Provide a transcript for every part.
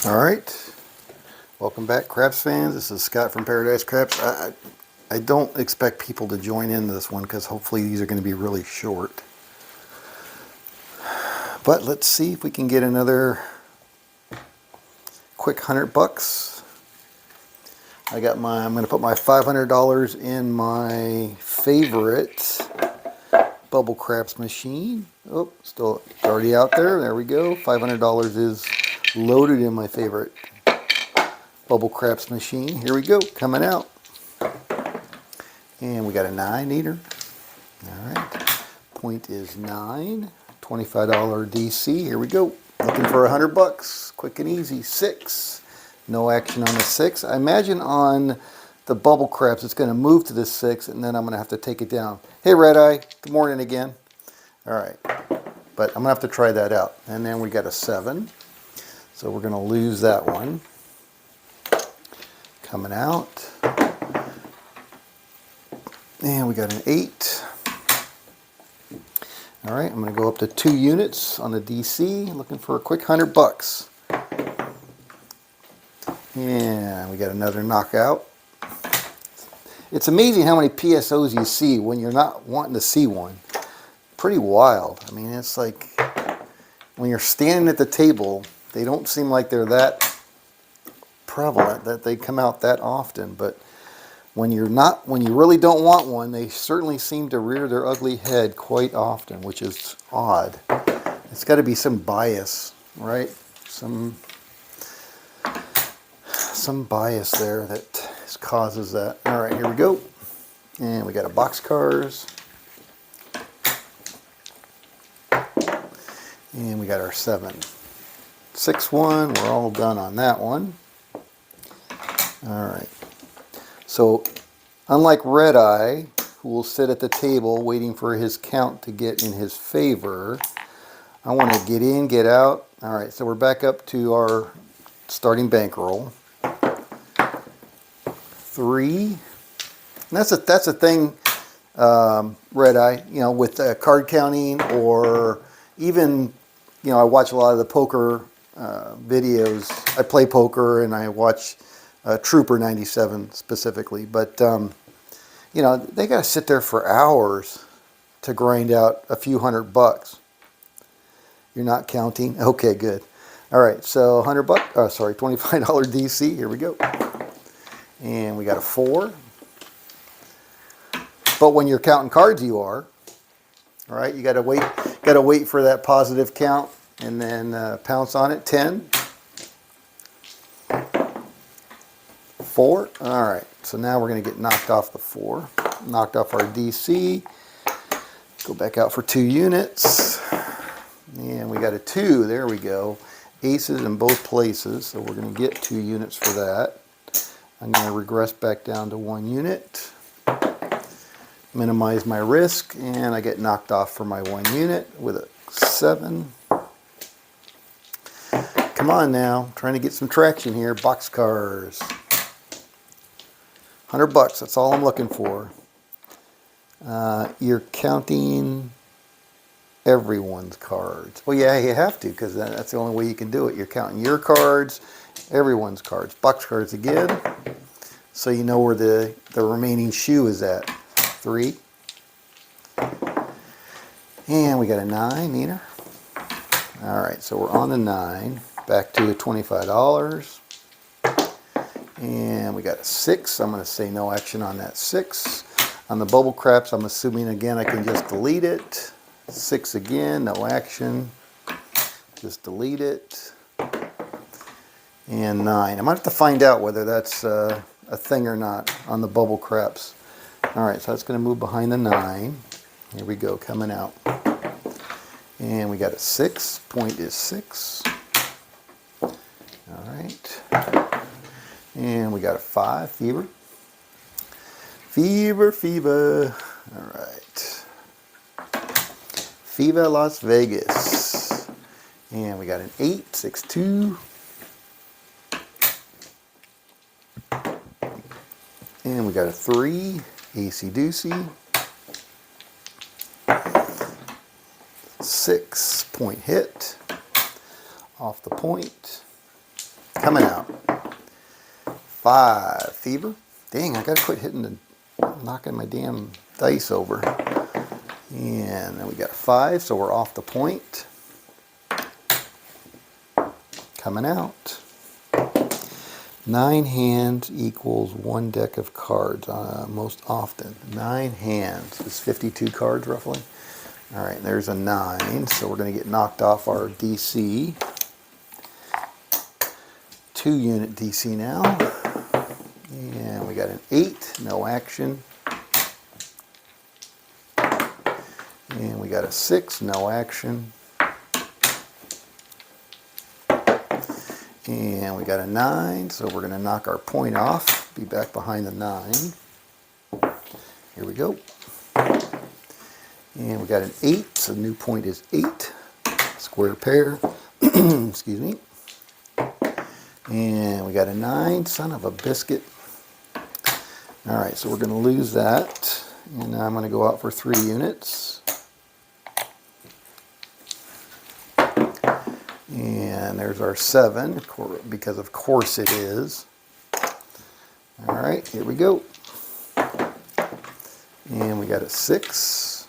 Alright, welcome back Craps fans. This is Scott from Paradise Craps. I don't expect people to join in this one because hopefully these are going to be really short. But let's see if we can get another quick $100. I'm going to put my $500 in my favorite Bubble Craps machine. Oh, still already out there. There we go. $500 is loaded in my favorite Bubble Craps machine. Here we go, coming out. And we got a 9 eater. Alright, point is 9. $25 DC. Here we go. Looking for $100. Quick and easy. 6. No action on the 6. I imagine on the Bubble Craps it's going to move to the 6 and then I'm going to have to take it down. Hey Red Eye, good morning again. Alright, but I'm going to have to try that out. And then we got a 7. So we're going to lose that one. Coming out. And we got an 8. Alright, I'm going to go up to 2 units on the DC, looking for a quick $100. And we got another knockout. It's amazing how many PSOs you see when you're not wanting to see one. Pretty wild. I mean, it's like when you're standing at the table, they don't seem like they're that prevalent, that they come out that often, but when you really don't want one, they certainly seem to rear their ugly head quite often, which is odd. It's got to be some bias, right? Some bias there that causes that. All right, here we go. And we got a boxcars. And we got our 7. 6-1, we're all done on that one. All right. So, unlike Red Eye, who will sit at the table waiting for his count to get in his favor, I want to get in, get out. All right, so we're back up to our starting bankroll. 3. And that's a thing, Red Eye, you know, with card counting, or even, you know, I watch a lot of the poker videos. I play poker and I watch Trooper 97 specifically, but you know, they got to sit there for hours to grind out a few $100. You're not counting? Okay, good. All right, so $100. Oh, sorry, $25 DC. Here we go. And we got a 4. But when you're counting cards, you are. All right, you got to wait. Got to wait for that positive count and then pounce on it. 10. 4. All right, so now we're going to get knocked off the 4. Knocked off our DC. Go back out for 2 units. And we got a 2. There we go. Aces in both places, so we're going to get 2 units for that. I'm going to regress back down to 1 unit. Minimize my risk, and I get knocked off for my 1 unit with a 7. Come on now, trying to get some traction here. Boxcars. $100, that's all I'm looking for. You're counting everyone's cards. Well, yeah, you have to, because that's the only way you can do it. You're counting your cards, everyone's cards. Boxcars again, so you know where the remaining shoe is at. 3. And we got a 9, Nina. All right, so we're on the 9. Back to the $25. And we got a 6. I'm going to say no action on that 6. On the Bubble Craps, I'm assuming again I can just delete it. 6 again, no action. Just delete it. And 9. I might have to find out whether that's a thing or not on the Bubble Craps. Alright, so that's going to move behind the 9. Here we go, coming out. And we got a 6. Point is 6. Alright. And we got a 5. Fever. Fever, fever. Alright. Fever Las Vegas. And we got an 8. 6, 2. And we got a 3. AC Doocy. 6. Point hit. Off the point. coming out. 5 fever. Dang, I gotta quit knocking my damn dice over. And then we got a 5, so we're off the point. Coming out. 9 hands equals 1 deck of cards most often. 9 hands is 52 cards roughly. All right, there's a 9, so we're going to get knocked off our DC. 2 unit DC now. And we got an 8, no action. And we got a 6, no action. And we got a 9, so we're going to knock our point off, be back behind the 9. Here we go. And we got an 8, so new point is 8. Square pair. Excuse me. And we got a 9, son of a biscuit. All right, so we're going to lose that. And now I'm going to go out for 3 units. And there's our 7, because of course it is. All right, here we go. And we got a 6.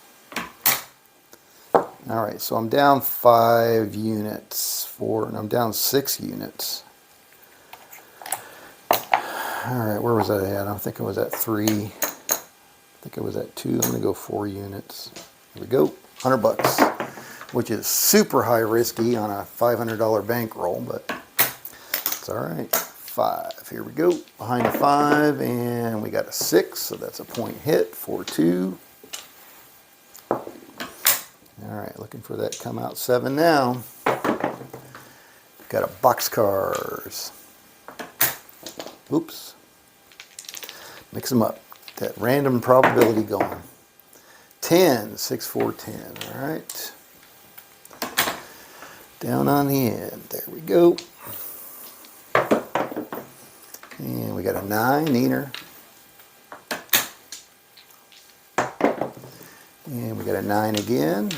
All right, so I'm down 5 units, and I'm down 6 units. All right, where was that at? I think it was at 3. I think it was at 2. I'm gonna go 4 units. Here we go, $100, which is super high risky on a $500 bankroll, but it's all right. 5, here we go, behind the 5, and we got a 6, so that's a point hit, 4-2. All right, looking for that come out 7 now. Got a boxcars. Oops. Mix them up. That random probability going. 10, 6, 4, 10. All right. Down on the end. There we go. And we got a 9, neener. And we got a 9 again.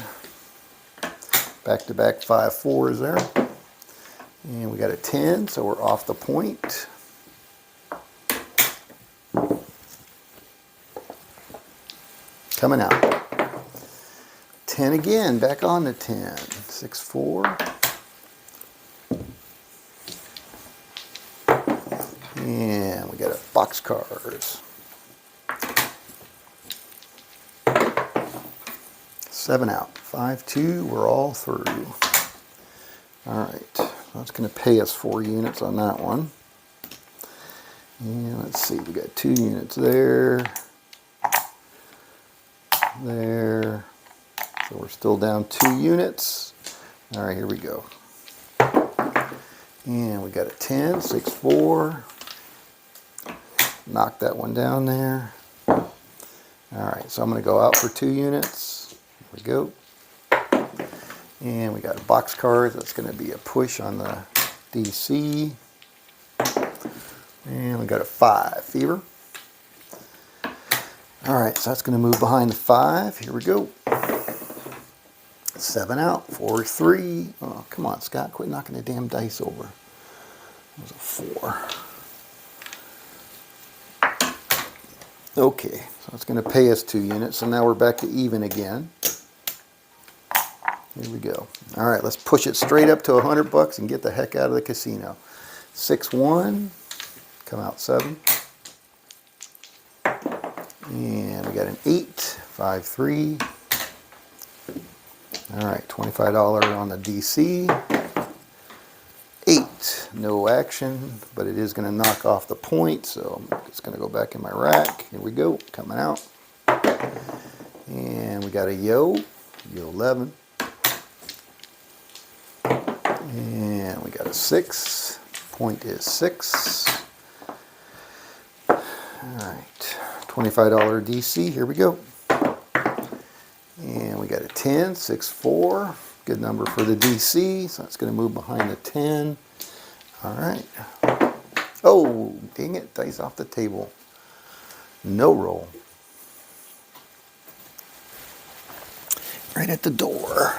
Back to back 5 4s there. And we got a 10, so we're off the point. Coming out. 10 again, back on the 10. 6 4. And we got a boxcars. 7 out. 5 2, we're all through. All right, that's going to pay us 4 units on that one. And let's see, we got 2 units there. There. So we're still down 2 units. All right, here we go. And we got a 10, 6 4. Knock that one down there. All right, so I'm going to go out for 2 units. Here we go. And we got a boxcar. That's going to be a push on the DC. And we got a 5 fever. All right, so that's going to move behind the 5. Here we go. 7 out, 4 3. Oh, come on, Scott, quit knocking the damn dice over. That was a 4. Okay, so it's going to pay us 2 units. So now we're back to even again. Here we go. All right, let's push it straight up to $100 and get the heck out of the casino. 6 1. Come out 7. And we got an 8, 5 3. All right, $25 on the DC. 8, no action, but it is going to knock off the point, so it's going to go back in my rack. Here we go, coming out. And we got a yo 11. And we got a 6. Point is 6. All right, $25 DC. Here we go. And we got a 10, 6 4. Good number for the DC, so it's going to move behind the 10. All right. Oh, dang it! Dice off the table. No roll. Right at the door.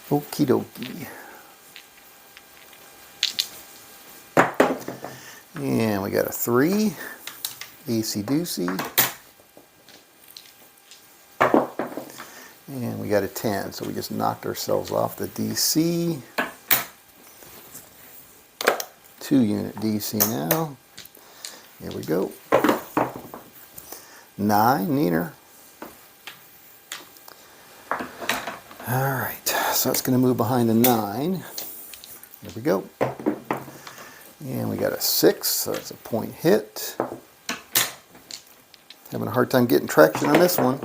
Okie dokie. And we got a 3, AC doocy. And we got a 10, so we just knocked ourselves off the DC. 2-unit DC now. Here we go. 9, neater. Alright, so it's going to move behind the 9. Here we go. And we got a 6, so that's a point hit. Having a hard time getting traction on this one.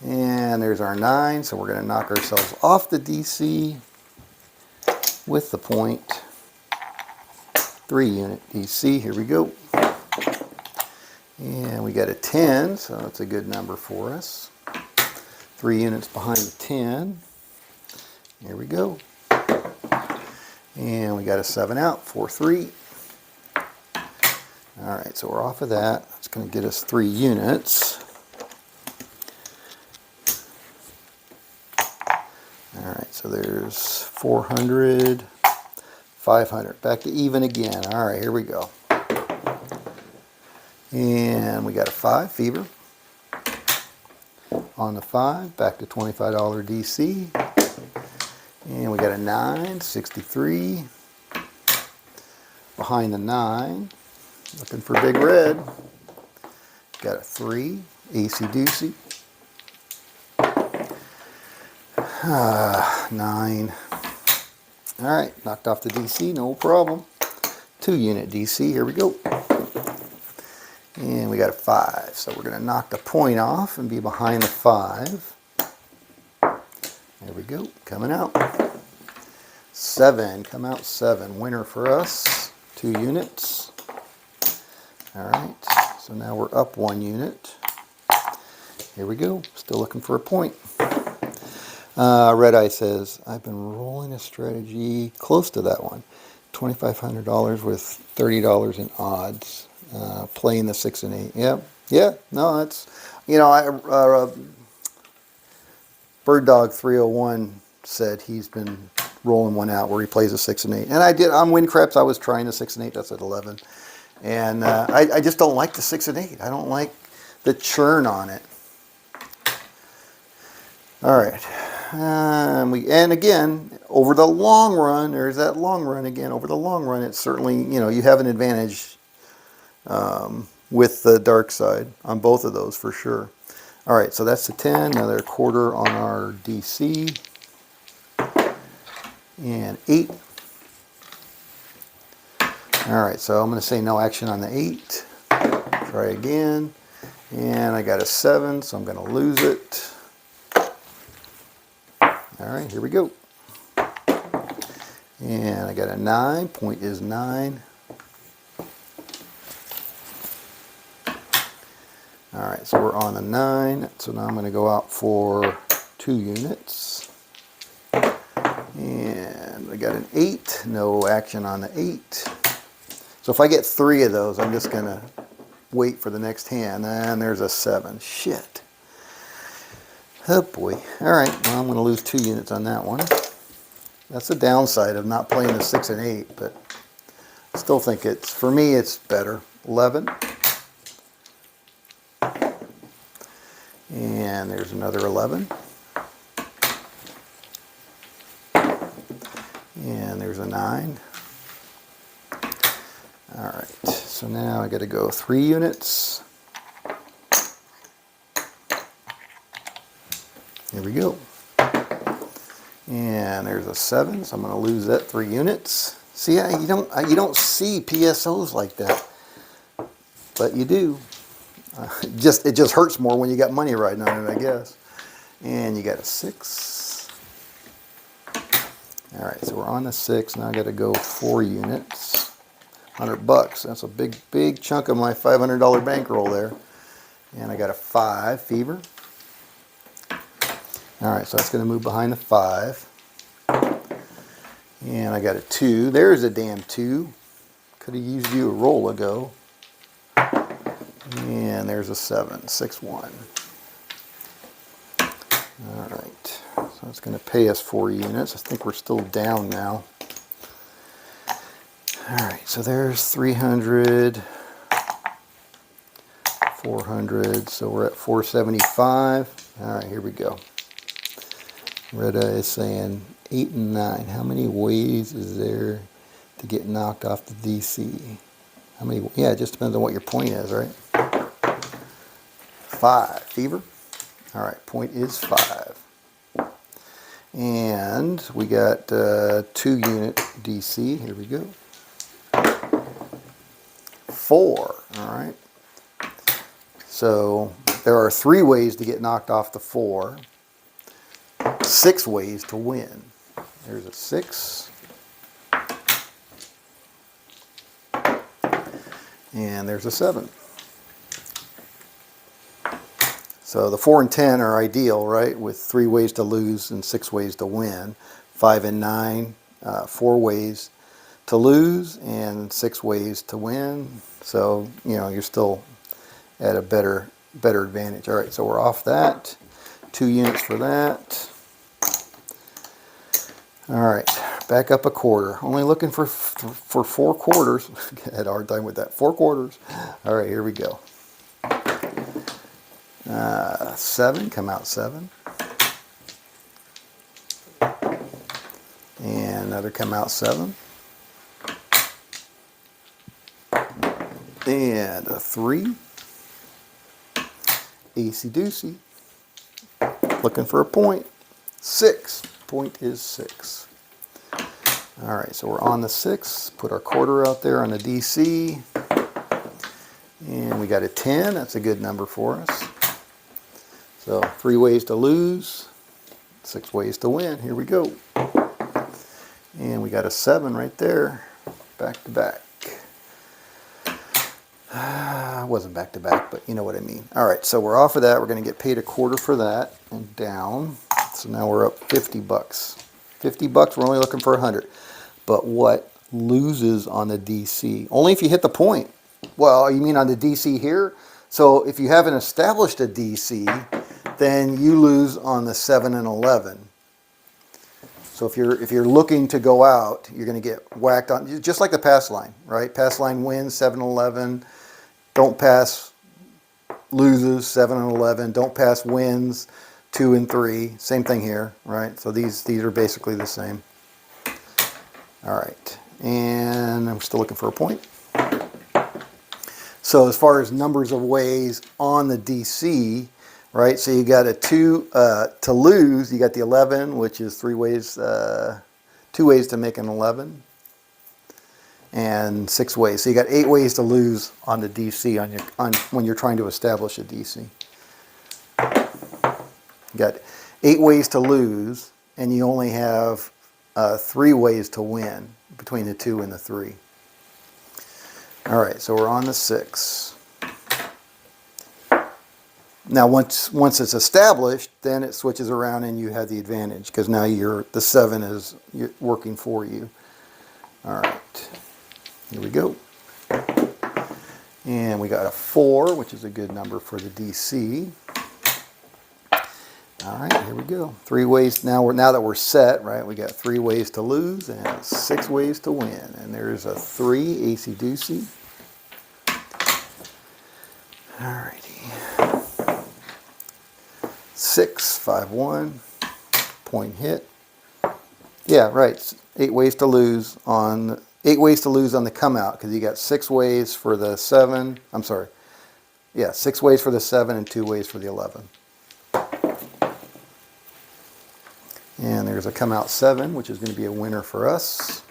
And there's our 9, so we're going to knock ourselves off the DC with the point. 3-unit DC, here we go. And we got a 10, so that's a good number for us. 3 units behind the 10. Here we go. And we got a 7 out, 4-3. Alright, so we're off of that. That's going to get us 3 units. Alright, so there's 400, 500. Back to even again. Alright, here we go. And we got a 5, fever. On the 5, back to $25 DC. And we got a 9, 63. Behind the 9, looking for big red. Got a 3, AC doocy. 9. Alright, knocked off the DC, no problem. 2-unit DC, here we go. And we got a 5, so we're going to knock the point off and be behind the 5. There we go, coming out. 7, come out 7, winner for us. 2 units. Alright, so now we're up 1 unit. Here we go, still looking for a point. Red Eye says, I've been rolling a strategy close to that one. $2,500 with $30 in odds. Playing the 6 and 8. Yeah, no, that's, you know, Bird Dog 301 said he's been rolling one out where he plays a 6 and 8. And I did, on WinCreps, I was trying the 6 and 8, that's at 11. And I just don't like the 6 and 8. I don't like the churn on it. All right. And again, over the long run, there's that long run again. Over the long run, it's certainly, you know, you have an advantage with the dark side on both of those for sure. All right, so that's the 10. Another quarter on our DC. And 8. All right, so I'm going to say no action on the 8. Try again. And I got a 7, so I'm going to lose it. All right, here we go. And I got a 9. Point is 9. All right, so we're on a 9. So now I'm going to go out for 2 units. And I got an 8. No action on the 8. So if I get 3 of those, I'm just going to wait for the next hand. And there's a 7. Shit. Oh boy. All right, well, I'm going to lose 2 units on that one. That's the downside of not playing the 6 and 8, but I still think it's, for me, it's better. 11. And there's another 11. And there's a 9. All right, so now I got to go 3 units. Here we go. And there's a 7, so I'm going to lose that 3 units. See, you don't see PSOs like that, but you do. It just hurts more when you got money riding on it, I guess. And you got a 6. All right, so we're on the 6. Now I got to go 4 units. $100. That's a big chunk of my $500 bankroll there. And I got a 5 fever. All right, so that's going to move behind the 5. And I got a 2. There's a damn 2. Could have used you a roll ago. And there's a 7, 6-1. All right, so it's going to pay us 4 units. I think we're still down now. All right, so there's 300, 400, so we're at 475. All right, here we go. Red Eye is saying 8 and 9. How many ways is there to get knocked off the DC? How many? Yeah, it just depends on what your point is, right? 5. Fever? All right, point is 5. And we got 2 unit DC. Here we go. 4. All right. So there are 3 ways to get knocked off the 4. 6 ways to win. There's a 6. And there's a 7. So the 4 and 10 are ideal, right? With 3 ways to lose and 6 ways to win. 5 and 9, 4 ways to lose and 6 ways to win. So, you know, you're still at a better advantage. All right, so we're off that. 2 units for that. All right, back up a quarter. Only looking for 4 quarters. I had a hard time with that. 4 quarters. All right, here we go. 7, come out 7. And another come out 7. And a 3. Acey deucey. Looking for a point. 6. Point is 6. All right, so we're on the 6. Put our quarter out there on the DC. And we got a 10. That's a good number for us. So 3 ways to lose, 6 ways to win. Here we go. And we got a 7 right there, back to back. Wasn't back to back, but you know what I mean. All right, so we're off of that. We're going to get paid a quarter for that and down. So now we're up 50 bucks. 50 bucks, we're only looking for 100. But what loses on the DC? Only if you hit the point. Well, you mean on the DC here? So if you haven't established a DC, then you lose on the 7 and 11. So if you're looking to go out, you're going to get whacked on, just like the pass line, right? Pass line wins 7 and 11. Don't pass loses 7 and 11. Don't pass wins 2 and 3. Same thing here, right? So these are basically the same. All right, and I'm still looking for a point. So as far as numbers of ways on the DC, right? So you got a 2 to lose. You got the 11, which is 3 ways, 2 ways to make an 11, and 6 ways. So you got 8 ways to lose on the DC when you're trying to establish a DC. You got 8 ways to lose, and you only have 3 ways to win between the 2 and the 3. All right, so we're on the 6. Now, once it's established, then it switches around and you have the advantage because now the 7 is working for you. All right, here we go. And we got a 4, which is a good number for the DC. All right, here we go. 3 ways. Now that we're set, right? We got 3 ways to lose and 6 ways to win. And there's a 3, acey deucey. All righty. 6, 5, 1. Point hit. Yeah, right. 8 ways to lose on 8 ways to lose on the come out because you got 6 ways for the 7. I'm sorry. Yeah, 6 ways for the 7 and 2 ways for the 11. And there's a come out 7, which is going to be a winner for us.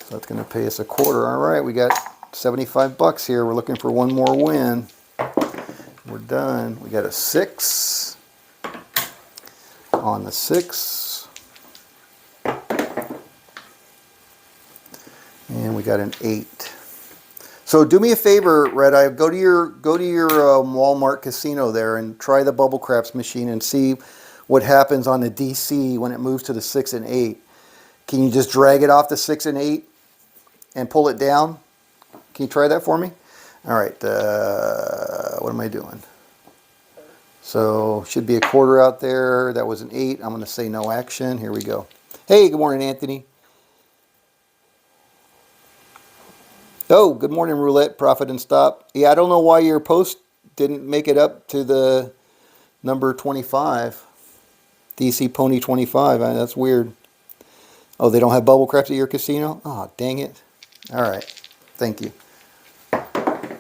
So that's going to pay us a quarter. All right, we got 75 bucks here. We're looking for one more win. We're done. We got a 6 on the 6. And we got an 8. So do me a favor, Red Eye. Go to your Walmart casino there and try the bubble craps machine and see what happens on the DC when it moves to the 6 and 8. Can you just drag it off the 6 and 8 and pull it down? Can you try that for me? All right, what am I doing? So should be a quarter out there. That was an 8. I'm going to say no action. Here we go. Hey, good morning, Anthony. Oh, good morning, Roulette, Profit and Stop. Yeah, I don't know why your post didn't make it up to the number 25. DC Pony 25. That's weird. Oh, they don't have bubble craps at your casino? Oh, dang it. All right. Thank you. And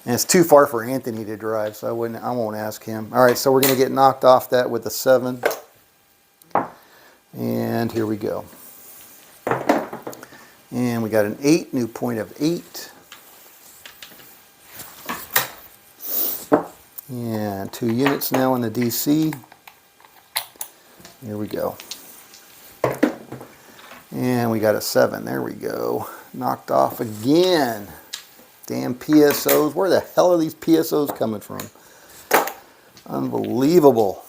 it's too far for Anthony to drive, so I won't ask him. All right, so we're going to get knocked off that with a 7. And here we go. And we got an 8, new point of 8. And 2 units now in the DC. Here we go. And we got a 7. There we go. Knocked off again. Damn PSOs. Where the hell are these PSOs coming from? Unbelievable.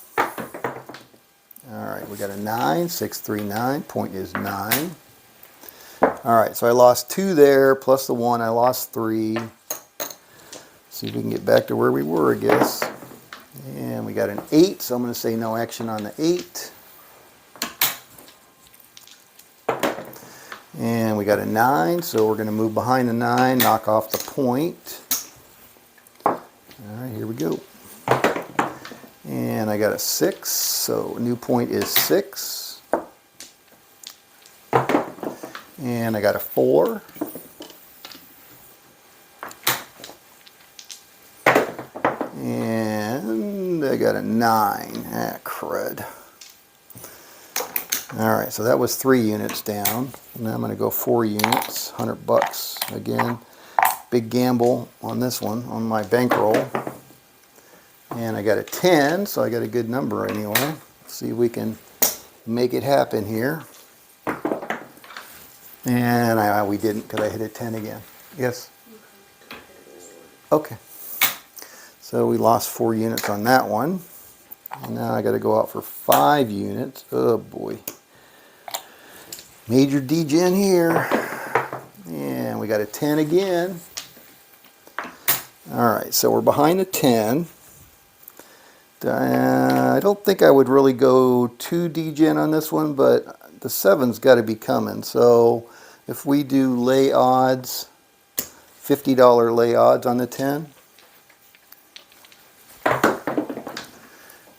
Alright, we got a 9. 639. Point is 9. Alright, so I lost 2 there, plus the 1. I lost 3. See if we can get back to where we were, I guess. And we got an 8, so I'm going to say no action on the 8. And we got a 9, so we're going to move behind the 9, knock off the point. Alright, here we go. And I got a 6, so new point is 6. And I got a 4. And I got a 9. Ah, crud. Alright, so that was 3 units down. Now I'm going to go 4 units, $100 again. Big gamble on this one, on my bankroll. And I got a 10, so I got a good number anyway. Let's see if we can make it happen here. And we didn't because I hit a 10 again. Yes? Okay. So we lost 4 units on that one. And now I got to go out for 5 units. Oh boy. Major degen here. And we got a 10 again. Alright, so we're behind a 10. I don't think I would really go too degen on this one, but the 7's got to be coming. So if we do lay odds, $50 lay odds on the 10.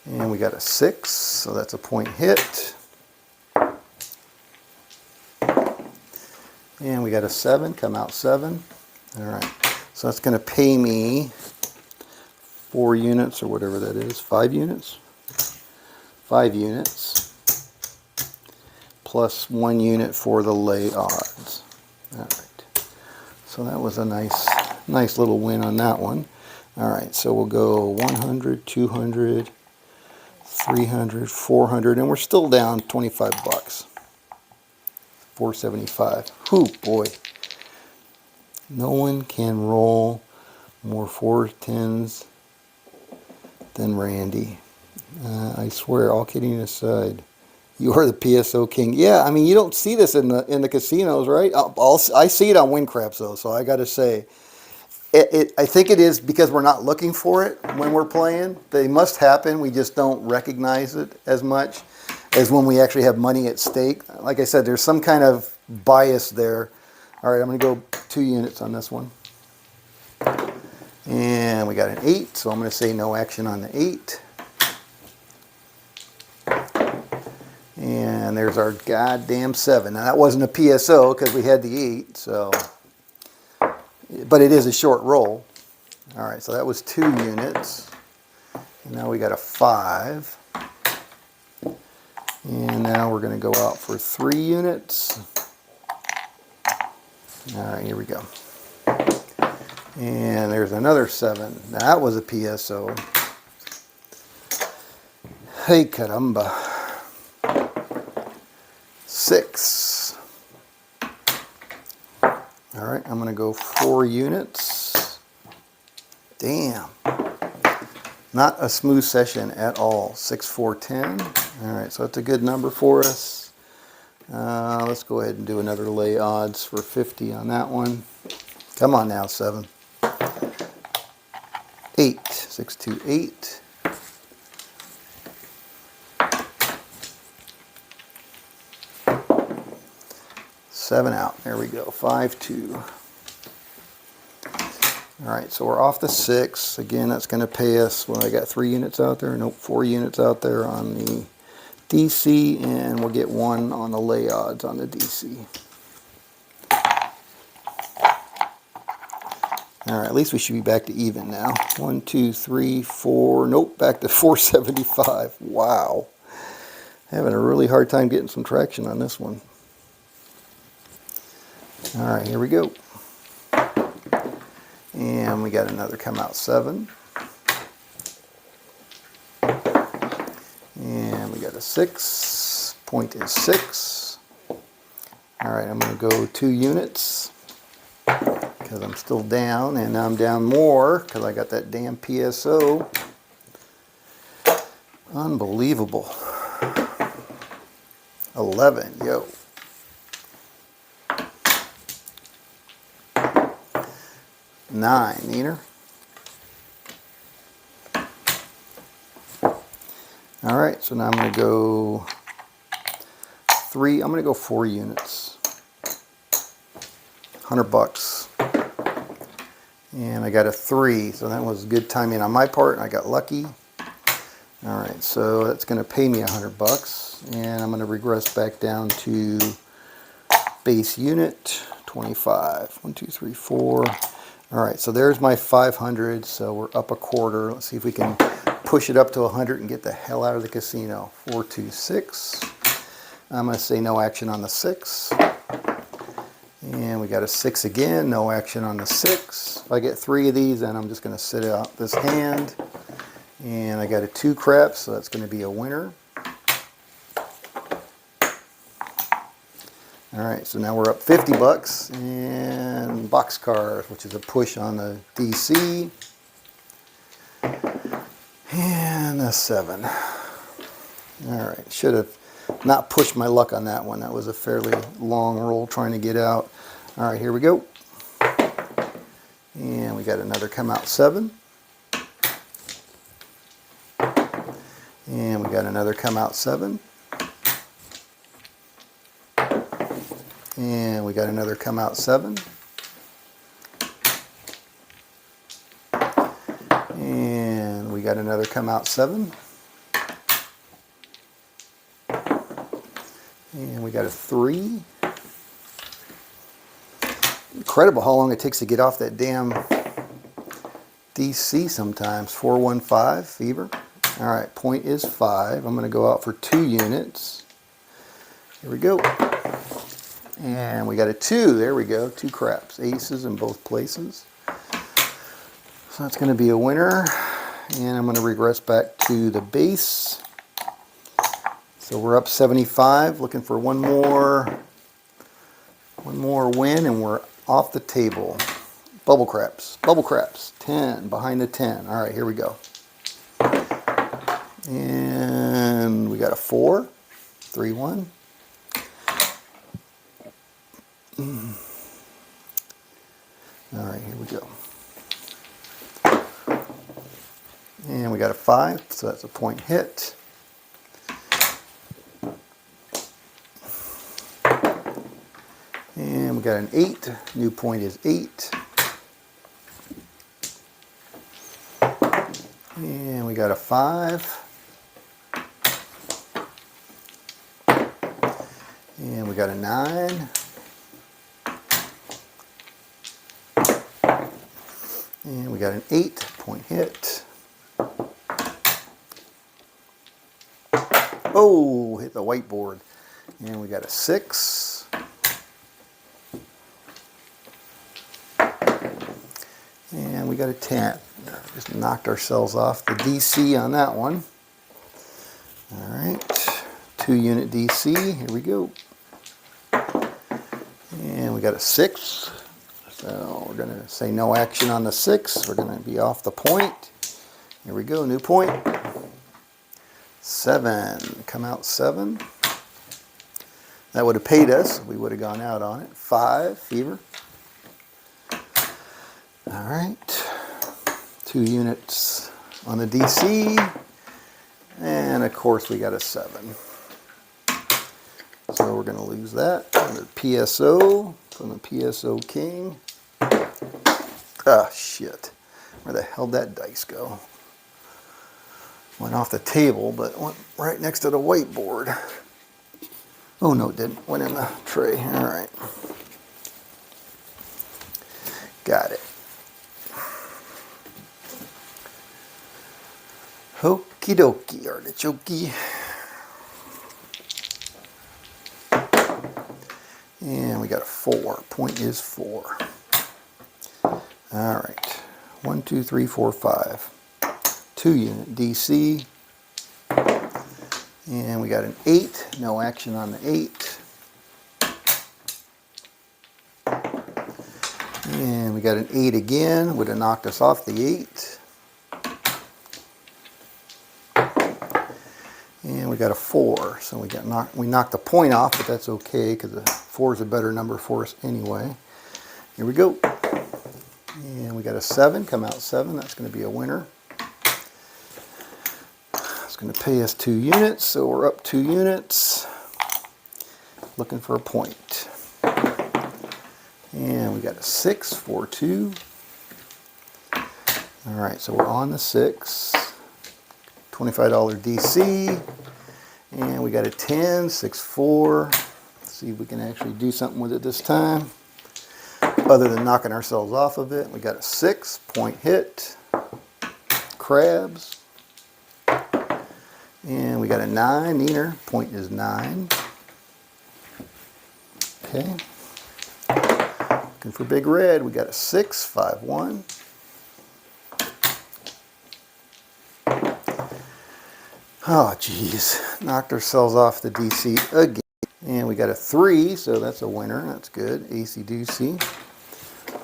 And we got a 6, so that's a point hit. And we got a 7, come out 7. Alright, so that's going to pay me 4 units or whatever that is. 5 units? 5 units. Plus 1 unit for the lay odds. Alright, so that was a nice little win on that one. Alright, so we'll go 100, 200, 300, 400, and we're still down $25. 475. Whew, boy. No one can roll more 410s than Randy. I swear, all kidding aside, you are the PSO king. Yeah, I mean, you don't see this in the casinos, right? I see it on win craps though, so I got to say, I think it is because we're not looking for it when we're playing. They must happen. We just don't recognize it as much as when we actually have money at stake. Like I said, there's some kind of bias there. All right, I'm going to go 2 units on this one. And we got an 8, so I'm going to say no action on the 8. And there's our goddamn 7. Now that wasn't a PSO because we had the 8, so, but it is a short roll. All right, so that was 2 units. And now we got a 5. And now we're going to go out for 3 units. All right, here we go. And there's another 7. Now that was a PSO. Hey, caramba. 6. All right, I'm going to go 4 units. Damn. Not a smooth session at all. 6, 4, 10. All right, so that's a good number for us. Let's go ahead and do another lay odds for 50 on that one. Come on now, 7. 8. 6, 2, 8. Seven out. There we go. 5, 2. Alright, so we're off the 6. Again, that's going to pay us, well, I got 3 units out there. Nope, 4 units out there on the DC, and we'll get 1 on the lay odds on the DC. Alright, at least we should be back to even now. 1, 2, 3, 4, nope, back to 475. Wow. Having a really hard time getting some traction on this one. Alright, here we go. And we got another come out 7. And we got a 6. Point is 6. Alright, I'm going to go 2 units because I'm still down, and now I'm down more because I got that damn PSO. Unbelievable. 11, yo. 9, Neener. Alright, so now I'm going to go 3, I'm going to go 4 units. $100. And I got a 3, so that was good timing on my part. I got lucky. Alright, so that's going to pay me $100. And I'm going to regress back down to base unit 25. 1, 2, 3, 4. Alright, so there's my 500, so we're up a quarter. Let's see if we can push it up to 100 and get the hell out of the casino. 4, 2, 6. I'm going to say no action on the 6. And we got a 6 again, no action on the 6. If I get 3 of these, then I'm just going to sit out this hand. And I got a 2 craps, so that's going to be a winner. Alright, so now we're up $50 and boxcar, which is a push on the DC. And a 7. Alright, should have not pushed my luck on that one. That was a fairly long roll trying to get out. Alright, here we go. And we got another come out 7. And we got another come out 7. And we got another come out 7. And we got another come out 7. And we got a 3. Incredible how long it takes to get off that damn DC sometimes. 415 fever. Alright, point is 5. I'm going to go out for 2 units. Here we go. And we got a 2. There we go. 2 craps. Aces in both places. So that's going to be a winner. And I'm going to regress back to the base. So we're up 75. Looking for one more win, and we're off the table. Bubble craps. Bubble craps. 10. Behind the 10. All right, here we go. And we got a 4. 3, 1. Alright, here we go. And we got a 5, so that's a point hit. And we got an 8. New point is 8. And we got a 5. And we got a 9. And we got an 8, point hit. Oh, hit the whiteboard. And we got a 6. And we got a 10. Just knocked ourselves off the DC on that one. Alright, 2 unit DC, here we go. And we got a 6. So we're going to say no action on the 6. We're going to be off the point. Here we go, new point. 7, come out 7. That would have paid us. We would have gone out on it. 5, fever. All right, 2 units on the DC. And of course we got a 7. So we're going to lose that. Under PSO from the PSO King. Ah, shit. Where the hell did that dice go? Went off the table, but went right next to the whiteboard. Oh, no, it didn't. Went in the tray. All right. Got it. Okie dokie, artichoke. And we got a 4. Point is 4. All right. 1, 2, 3, 4, 5. 2 unit DC. And we got an 8. No action on the 8. And we got an 8 again. Would have knocked us off the 8. And we got a 4. So we knocked the point off, but that's okay because the 4 is a better number for us anyway. Here we go. And we got a 7. Come out 7. That's going to be a winner. It's going to pay us 2 units, so we're up 2 units. Looking for a point. And we got a 6, 4, 2. All right, so we're on the 6. $25 DC. And we got a 10, 6, 4. Let's see if we can actually do something with it this time. Other than knocking ourselves off of it. We got a 6, point hit. Crabs. And we got a 9, neener. Point is 9. Okay. Looking for big red. We got a 6, 5, 1. Oh, geez. Knocked ourselves off the DC again. And we got a 3, so that's a winner. That's good. AC DC.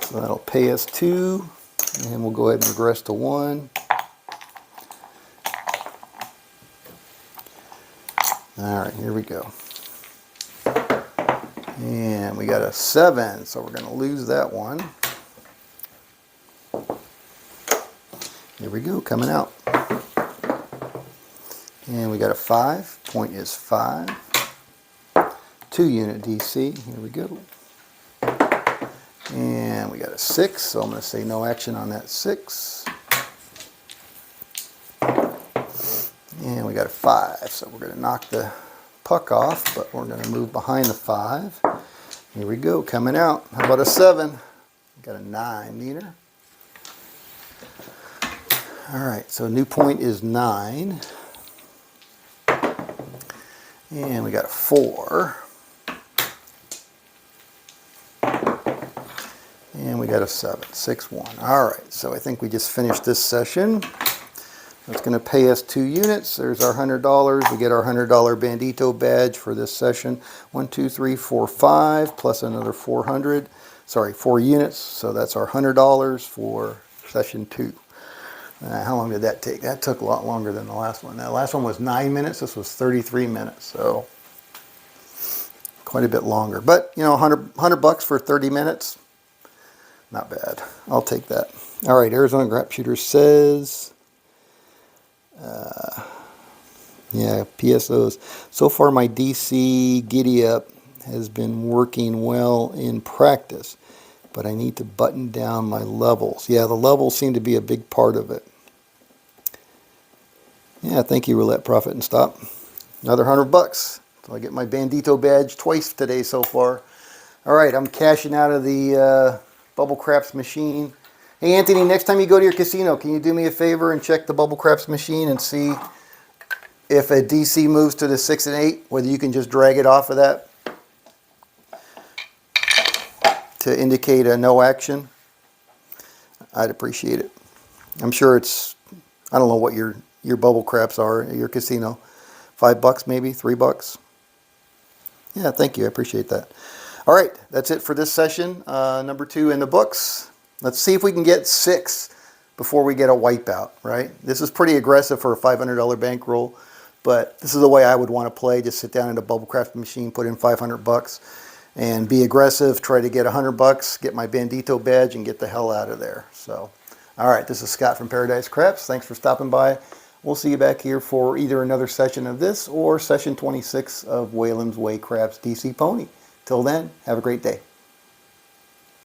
So that'll pay us 2. And we'll go ahead and regress to 1. All right, here we go. And we got a 7, so we're going to lose that one. Here we go, coming out. And we got a 5, point is 5. 2 unit DC, here we go. And we got a 6, so I'm going to say no action on that 6. And we got a 5, so we're going to knock the puck off, but we're going to move behind the 5. Here we go, coming out. How about a 7? Got a 9, neener. All right, so new point is 9. And we got a 4. And we got a 7, 6, 1. All right, so I think we just finished this session. That's going to pay us 2 units. There's our $100. We get our $100 Bandito badge for this session. 1, 2, 3, 4, 5, plus another 400. Sorry, 4 units. So that's our $100 for session 2. How long did that take? That took a lot longer than the last one. That last one was 9 minutes. This was 33 minutes. So quite a bit longer. But, you know, 100 bucks for 30 minutes. Not bad. I'll take that. All right, Arizona Grap Shooter says... yeah, PSOs. So far my DC Giddy Up has been working well in practice, but I need to button down my levels. Yeah, the levels seem to be a big part of it. Yeah, thank you, Roulette Profit and Stop. Another 100 bucks. So I get my Bandito badge twice today so far. All right, I'm cashing out of the Bubble Craps machine. Hey, Anthony, next time you go to your casino, can you do me a favor and check the Bubble Craps machine and see if a DC moves to the 6 and 8, whether you can just drag it off of that to indicate a no action? I'd appreciate it. I'm sure it's, I don't know what your Bubble Craps are at your casino. $5 maybe, $3. Yeah, thank you. I appreciate that. All right, that's it for this session. Number 2 in the books. Let's see if we can get 6 before we get a wipeout, right? This is pretty aggressive for a $500 bankroll, but this is the way I would want to play. Just sit down at a Bubble Craft machine, put in $500, and be aggressive, try to get $100, get my Bandito badge, and get the hell out of there. So, all right, this is Scott from Paradise Craps. Thanks for stopping by. We'll see you back here for either another session of this or session 26 of Whalen's Way Craps DC Pony. Till then, have a great day.